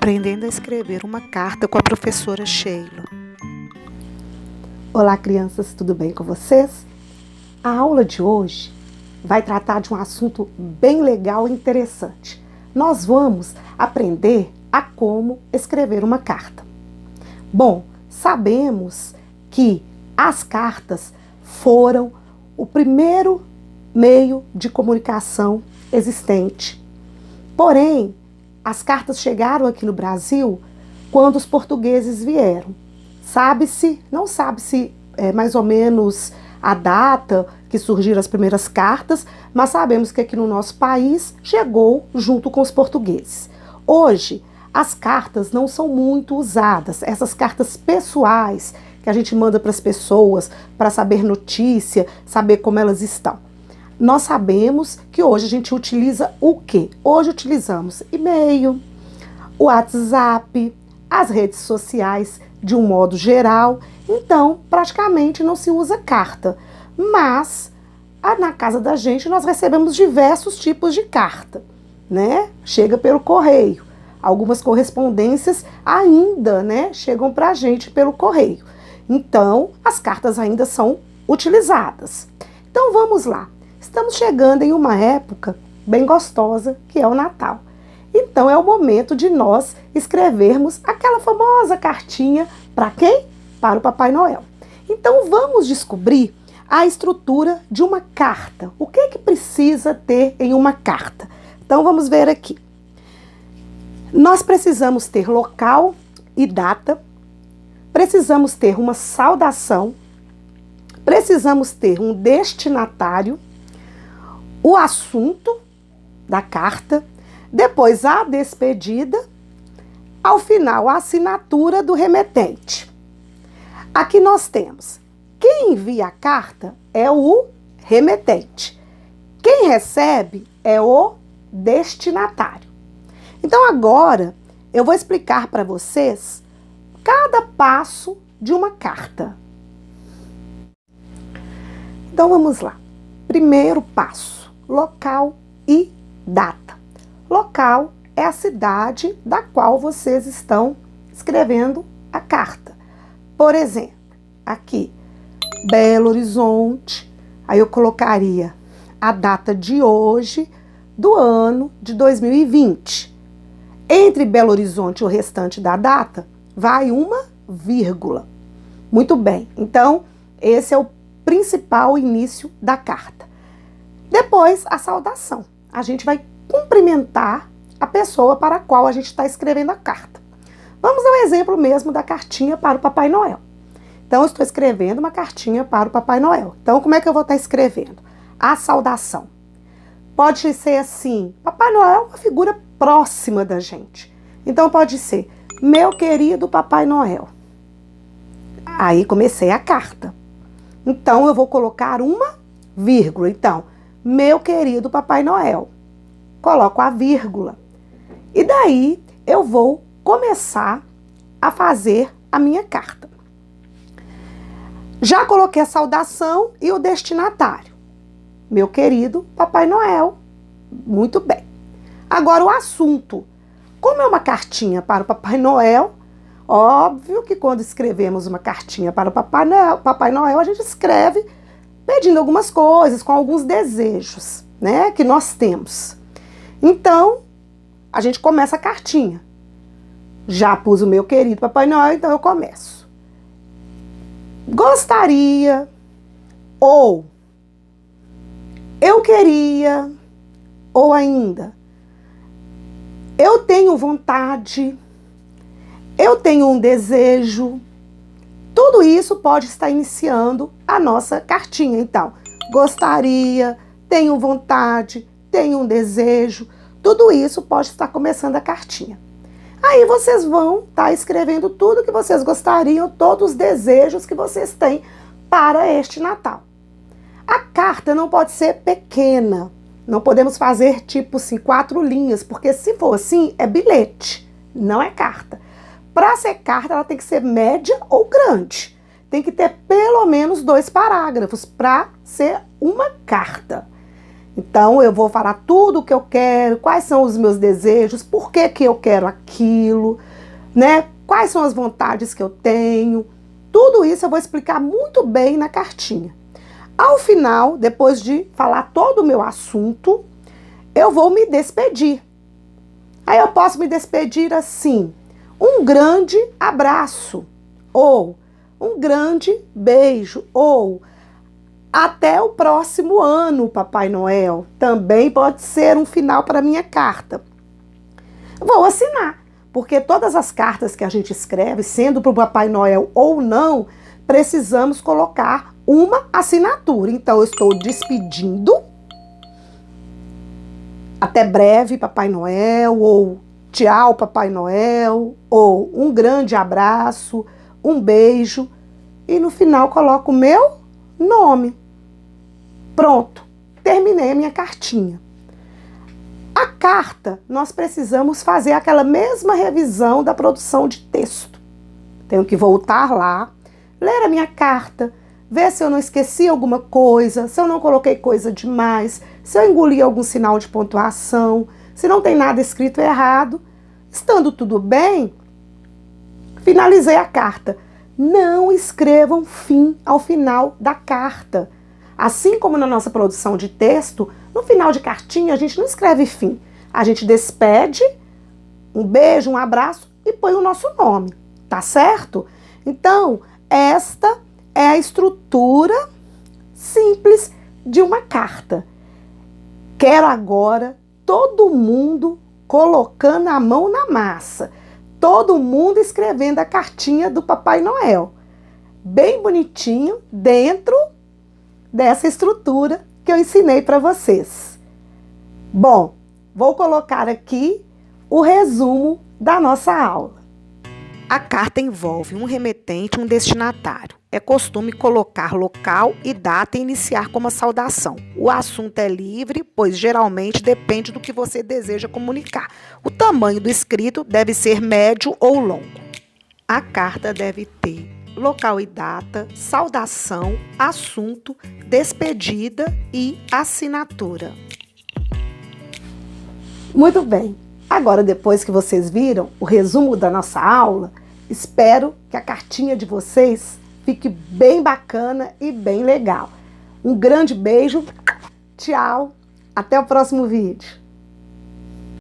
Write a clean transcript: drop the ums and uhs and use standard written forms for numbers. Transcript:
Aprendendo a escrever uma carta com a professora Sheila. Olá, crianças, tudo bem com vocês? A aula de hoje vai tratar de um assunto bem legal e interessante. Nós vamos aprender a como escrever uma carta. Bom, sabemos que as cartas foram o primeiro meio de comunicação existente. Porém, as cartas chegaram aqui no Brasil quando os portugueses vieram. Não sabe-se mais ou menos a data que surgiram as primeiras cartas, mas sabemos que aqui no nosso país chegou junto com os portugueses. Hoje, as cartas não são muito usadas, essas cartas pessoais que a gente manda para as pessoas para saber notícia, saber como elas estão. Nós sabemos que hoje a gente utiliza o quê? Hoje utilizamos e-mail, o WhatsApp, as redes sociais de um modo geral. Então, praticamente não se usa carta. Mas, na casa da gente, nós recebemos diversos tipos de carta, né? Chega pelo correio. Algumas correspondências ainda, né, chegam para a gente pelo correio. Então, as cartas ainda são utilizadas. Então, vamos lá. Estamos chegando em uma época bem gostosa, que é o Natal. Então, é o momento de nós escrevermos aquela famosa cartinha para quem? Para o Papai Noel. Então, vamos descobrir a estrutura de uma carta. O que é que precisa ter em uma carta? Então, vamos ver aqui. Nós precisamos ter local e data, precisamos ter uma saudação, precisamos ter um destinatário, o assunto da carta, depois a despedida, ao final a assinatura do remetente. Aqui nós temos, quem envia a carta é o remetente, quem recebe é o destinatário. Então agora eu vou explicar para vocês cada passo de uma carta. Então vamos lá. Primeiro passo. Local e data. Local é a cidade da qual vocês estão escrevendo a carta. Por exemplo, aqui, Belo Horizonte, aí eu colocaria a data de hoje do ano de 2020. Entre Belo Horizonte e o restante da data, vai uma vírgula. Muito bem, então esse é o principal início da carta. Depois, a saudação. A gente vai cumprimentar a pessoa para a qual a gente está escrevendo a carta. Vamos ao exemplo mesmo da cartinha para o Papai Noel. Então, eu estou escrevendo uma cartinha para o Papai Noel. Então, como é que eu vou estar escrevendo? A saudação. Pode ser assim, Papai Noel é uma figura próxima da gente. Então, pode ser, meu querido Papai Noel. Aí, comecei a carta. Então, eu vou colocar uma vírgula. Então, meu querido Papai Noel. Coloco a vírgula. E daí eu vou começar a fazer a minha carta. Já coloquei a saudação e o destinatário. Meu querido Papai Noel. Muito bem. Agora o assunto. Como é uma cartinha para o Papai Noel, óbvio que quando escrevemos uma cartinha para o Papai Noel, a gente escreve pedindo algumas coisas, com alguns desejos, né, que nós temos. Então, a gente começa a cartinha. Já pus o meu querido Papai Noel, então eu começo. Gostaria, ou eu queria, ou ainda, eu tenho vontade, eu tenho um desejo. Tudo isso pode estar iniciando a nossa cartinha. Então, gostaria, tenho vontade, tenho um desejo. Tudo isso pode estar começando a cartinha. Aí vocês vão estar escrevendo tudo que vocês gostariam, todos os desejos que vocês têm para este Natal. A carta não pode ser pequena. Não podemos fazer tipo assim, 4 linhas, porque se for assim, é bilhete, não é carta. Para ser carta, ela tem que ser média ou grande. Tem que ter pelo menos 2 parágrafos para ser uma carta. Então, eu vou falar tudo o que eu quero, quais são os meus desejos, por que que eu quero aquilo, né? Quais são as vontades que eu tenho. Tudo isso eu vou explicar muito bem na cartinha. Ao final, depois de falar todo o meu assunto, eu vou me despedir. Aí eu posso me despedir assim: um grande abraço, ou um grande beijo, ou até o próximo ano, Papai Noel. Também pode ser um final para minha carta. Vou assinar, porque todas as cartas que a gente escreve, sendo para o Papai Noel ou não, precisamos colocar uma assinatura. Então, eu estou despedindo. Até breve, Papai Noel, ou tchau, Papai Noel, ou um grande abraço, um beijo. E no final coloco o meu nome. Pronto, terminei a minha cartinha. A carta, nós precisamos fazer aquela mesma revisão da produção de texto. Tenho que voltar lá, ler a minha carta, ver se eu não esqueci alguma coisa, se eu não coloquei coisa demais, se eu engoli algum sinal de pontuação, se não tem nada escrito errado. Estando tudo bem, finalizei a carta. Não escrevam fim ao final da carta. Assim como na nossa produção de texto, no final de cartinha a gente não escreve fim. A gente despede, um beijo, um abraço e põe o nosso nome, tá certo? Então, esta é a estrutura simples de uma carta. Quero agora todo mundo colocando a mão na massa, todo mundo escrevendo a cartinha do Papai Noel, bem bonitinho, dentro dessa estrutura que eu ensinei para vocês. Bom, vou colocar aqui o resumo da nossa aula. A carta envolve um remetente e um destinatário. É costume colocar local e data e iniciar com uma saudação. O assunto é livre, pois geralmente depende do que você deseja comunicar. O tamanho do escrito deve ser médio ou longo. A carta deve ter local e data, saudação, assunto, despedida e assinatura. Muito bem. Agora, depois que vocês viram o resumo da nossa aula, espero que a cartinha de vocês fique bem bacana e bem legal. Um grande beijo, tchau, até o próximo vídeo.